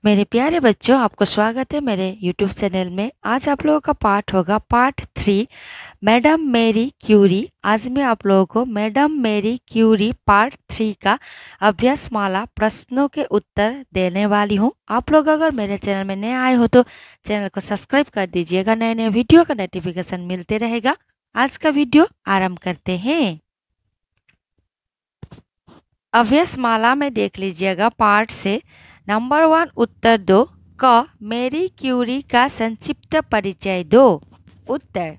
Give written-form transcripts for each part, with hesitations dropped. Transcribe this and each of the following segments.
मेरे प्यारे बच्चों, आपको स्वागत है मेरे YouTube चैनल में। आज आप लोगों का पाठ होगा पार्ट 3 मैडम मेरी क्यूरी। आज मैं आप लोगों को मैडम मेरी क्यूरी पार्ट 3 का अभ्यास माला प्रश्नों के उत्तर देने वाली हूं। आप लोग अगर मेरे चैनल में नए आए हो तो चैनल को सब्सक्राइब कर दीजिएगा, नए नए वीडियो का नोटिफिकेशन मिलते रहेगा। आज का वीडियो आरम्भ करते हैं। अभ्यास माला में देख लीजिएगा पार्ट से नंबर 1 उत्तर दो। क मेरी क्यूरी का संक्षिप्त परिचय दो। उत्तर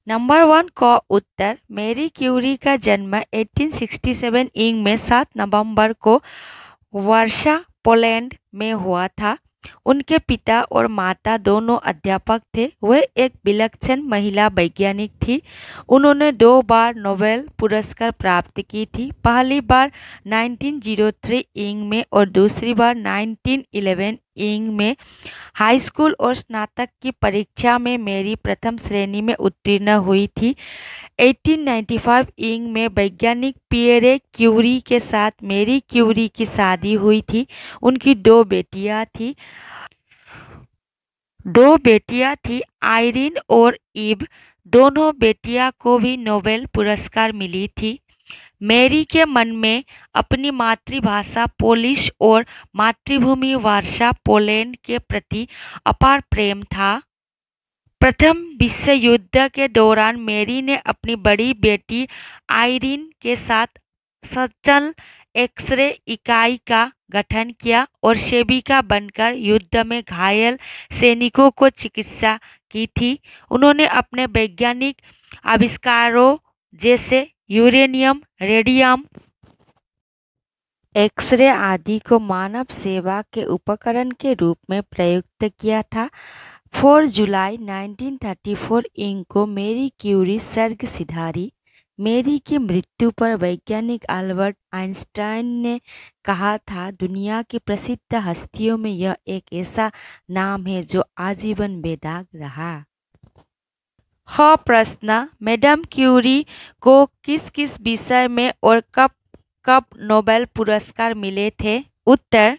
नंबर 1 क उत्तर मेरी क्यूरी का जन्म 1867 ईंग में 7 नवंबर को वार्सा पोलैंड में हुआ था। उनके पिता और माता दोनों अध्यापक थे। वह एक विलक्षण महिला वैज्ञानिक थी। उन्होंने 2 बार नोबेल पुरस्कार प्राप्त की थी। पहली बार 1903 ईंग में और दूसरी बार 1911 ईंग में। हाई स्कूल और स्नातक की परीक्षा में मेरी प्रथम श्रेणी में उत्तीर्ण हुई थी। 1895 ईंग में वैज्ञानिक पियरे क्यूरी के साथ मेरी क्यूरी की शादी हुई थी। उनकी 2 बेटियां थी आयरीन और ईव। दोनों बेटियां को भी नोबेल पुरस्कार मिली थी। मेरी के मन में अपनी मातृभाषा पोलिश और मातृभूमि वार्सा पोलैंड के प्रति अपार प्रेम था। प्रथम विश्व युद्ध के दौरान मेरी ने अपनी बड़ी बेटी आयरीन के साथ सचल एक्सरे इकाई का गठन किया और सेविका बनकर युद्ध में घायल सैनिकों को चिकित्सा की थी। उन्होंने अपने वैज्ञानिक आविष्कारों जैसे यूरेनियम, रेडियम, एक्सरे आदि को मानव सेवा के उपकरण के रूप में प्रयुक्त किया था। 4 जुलाई 1934 ईंग को मेरी क्यूरी स्वर्ग सिधारी। मेरी की मृत्यु पर वैज्ञानिक अल्बर्ट आइंस्टाइन ने कहा था, दुनिया की प्रसिद्ध हस्तियों में यह एक ऐसा नाम है जो आजीवन बेदाग रहा। ख प्रश्न, मैडम क्यूरी को किस किस विषय में और कब कब नोबेल पुरस्कार मिले थे? उत्तर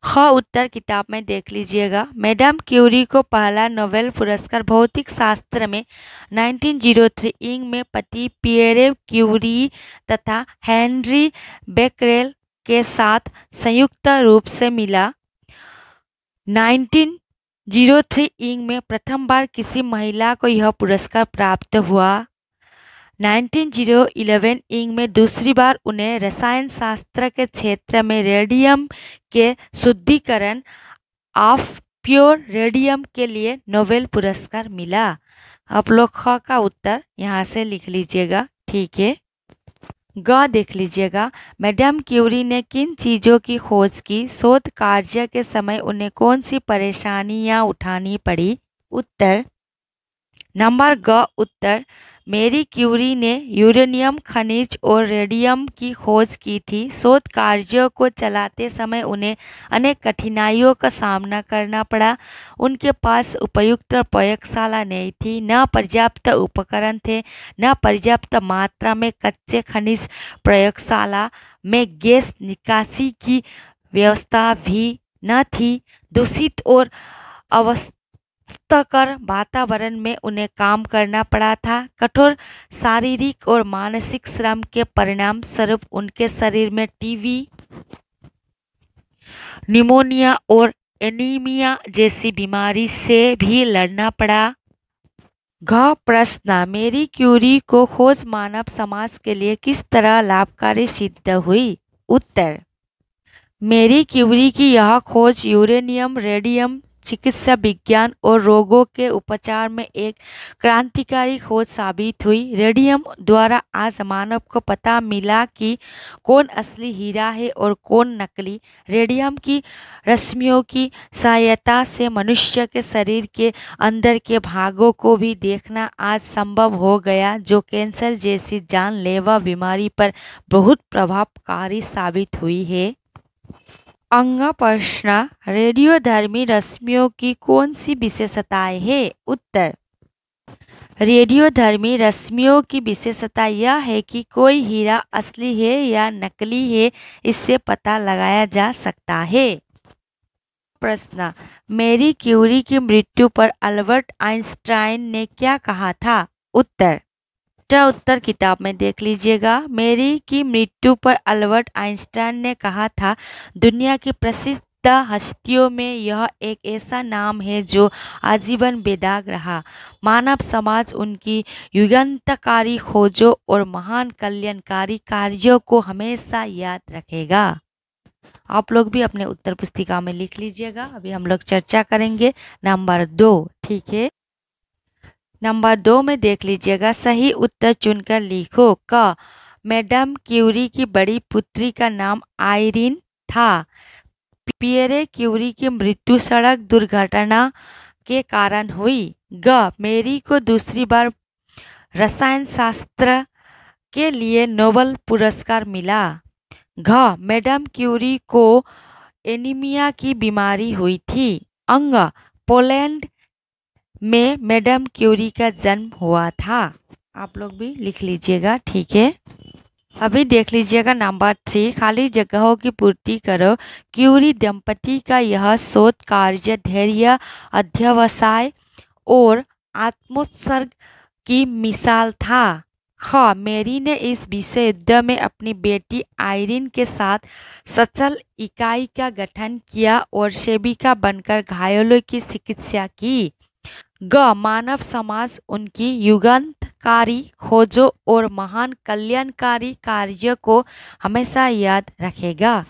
ख उत्तर किताब में देख लीजिएगा। मैडम क्यूरी को पहला नोबेल पुरस्कार भौतिक शास्त्र में 1903 ईंग में पति पियरे क्यूरी तथा हेनरी बेकरेल के साथ संयुक्त रूप से मिला। 1903 ईंग में प्रथम बार किसी महिला को यह पुरस्कार प्राप्त हुआ। 1911 ईंग में दूसरी बार उन्हें रसायन शास्त्र के क्षेत्र में रेडियम के शुद्धिकरण ऑफ प्योर रेडियम के लिए नोबेल पुरस्कार मिला। आप लोग ख का उत्तर यहाँ से लिख लीजिएगा, ठीक है। ग देख लीजिएगा। मैडम क्यूरी ने किन चीज़ों की खोज की? शोध कार्य के समय उन्हें कौन सी परेशानियाँ उठानी पड़ी? उत्तर नंबर ग उत्तर मेरी क्यूरी ने यूरेनियम खनिज और रेडियम की खोज की थी। शोध कार्यों को चलाते समय उन्हें अनेक कठिनाइयों का सामना करना पड़ा। उनके पास उपयुक्त प्रयोगशाला नहीं थी, न पर्याप्त उपकरण थे, न पर्याप्त मात्रा में कच्चे खनिज। प्रयोगशाला में गैस निकासी की व्यवस्था भी न थी। दूषित और कर वातावरण में उन्हें काम करना पड़ा था। कठोर शारीरिक और मानसिक श्रम के परिणाम स्वरूप उनके शरीर में टीबी, निमोनिया और एनीमिया जैसी बीमारी से भी लड़ना पड़ा। घ प्रश्न, मेरी क्यूरी को खोज मानव समाज के लिए किस तरह लाभकारी सिद्ध हुई? उत्तर मेरी क्यूरी की यह खोज यूरेनियम, रेडियम, चिकित्सा विज्ञान और रोगों के उपचार में एक क्रांतिकारी खोज साबित हुई। रेडियम द्वारा आज मानव को पता मिला कि कौन असली हीरा है और कौन नकली। रेडियम की रश्मियों की सहायता से मनुष्य के शरीर के अंदर के भागों को भी देखना आज संभव हो गया, जो कैंसर जैसी जानलेवा बीमारी पर बहुत प्रभावकारी साबित हुई है। अंग प्रश्न, रेडियोधर्मी रश्मियों की कौन सी विशेषताएं हैं? उत्तर रेडियोधर्मी रश्मियों की विशेषता यह है कि कोई हीरा असली है या नकली है, इससे पता लगाया जा सकता है। प्रश्न, मैरी क्यूरी की मृत्यु पर अल्बर्ट आइंस्टाइन ने क्या कहा था? उत्तर, उत्तर किताब में देख लीजिएगा। मैरी की मृत्यु पर अल्बर्ट आइंस्टाइन ने कहा था, दुनिया की प्रसिद्ध हस्तियों में यह एक ऐसा नाम है जो आजीवन बेदाग रहा। मानव समाज उनकी युगांतकारी खोजों और महान कल्याणकारी कार्यों को हमेशा याद रखेगा। आप लोग भी अपने उत्तर पुस्तिका में लिख लीजिएगा। अभी हम लोग चर्चा करेंगे नंबर 2, ठीक है। नंबर 2 में देख लीजिएगा, सही उत्तर चुनकर लिखो। क, मैडम क्यूरी की बड़ी पुत्री का नाम आयरीन था। पियरे क्यूरी की मृत्यु सड़क दुर्घटना के कारण हुई। ग, मैरी को दूसरी बार रसायन शास्त्र के लिए नोबेल पुरस्कार मिला। घ, मैडम क्यूरी को एनीमिया की बीमारी हुई थी। अंग, पोलैंड में मैडम क्यूरी का जन्म हुआ था। आप लोग भी लिख लीजिएगा, ठीक है। अभी देख लीजिएगा नंबर 3, खाली जगहों की पूर्ति करो। क्यूरी दंपति का यह शोध कार्य धैर्य, अध्यवसाय और आत्मोत्सर्ग की मिसाल था। ख, मैरी ने इस विषय युद्ध में अपनी बेटी आयरीन के साथ सचल इकाई का गठन किया और सेविका बनकर घायलों की चिकित्सा की। ग, मानव समाज उनकी युगांतकारी खोजों और महान कल्याणकारी कार्य को हमेशा याद रखेगा।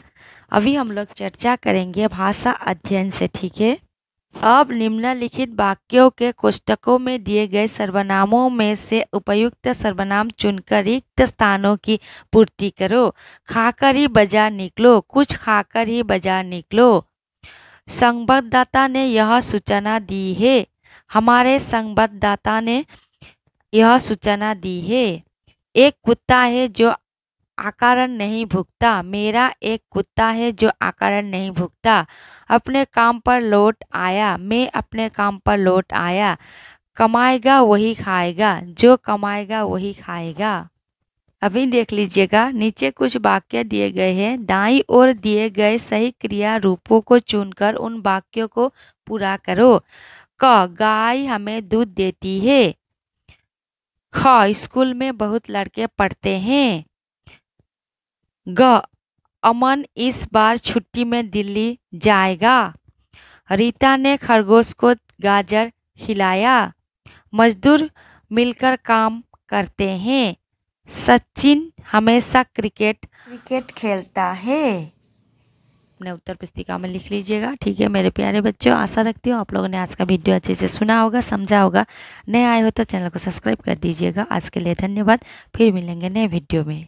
अभी हम लोग चर्चा करेंगे भाषा अध्ययन से, ठीक है। अब निम्नलिखित वाक्यों के कोष्टकों में दिए गए सर्वनामों में से उपयुक्त सर्वनाम चुनकर रिक्त स्थानों की पूर्ति करो। खाकर ही बाजार निकलो, कुछ खाकर ही बाजार निकलो। संवाददाता ने यह सूचना दी है। हमारे संवाददाता ने यह सूचना दी है। एक कुत्ता है जो आकारण नहीं भुगता। मेरा एक कुत्ता है जो आकारण नहीं भुगता। अपने काम पर लौट आया। मैं अपने काम पर लौट आया। कमाएगा वही खाएगा, जो कमाएगा वही खाएगा। अभी देख लीजिएगा, नीचे कुछ वाक्य दिए गए हैं। दाईं ओर दिए गए सही क्रिया रूपों को चुनकर उन वाक्यों को पूरा करो। क, गाय हमें दूध देती है। ख, स्कूल में बहुत लड़के पढ़ते हैं। ग, अमन इस बार छुट्टी में दिल्ली जाएगा। रीता ने खरगोश को गाजर खिलाया। मजदूर मिलकर काम करते हैं। सचिन हमेशा क्रिकेट खेलता है। अपने उत्तर पुस्तिका में लिख लीजिएगा, ठीक है मेरे प्यारे बच्चों। आशा रखती हूँ आप लोगों ने आज का वीडियो अच्छे से सुना होगा, समझा होगा। नए आए हो तो चैनल को सब्सक्राइब कर दीजिएगा। आज के लिए धन्यवाद। फिर मिलेंगे नए वीडियो में।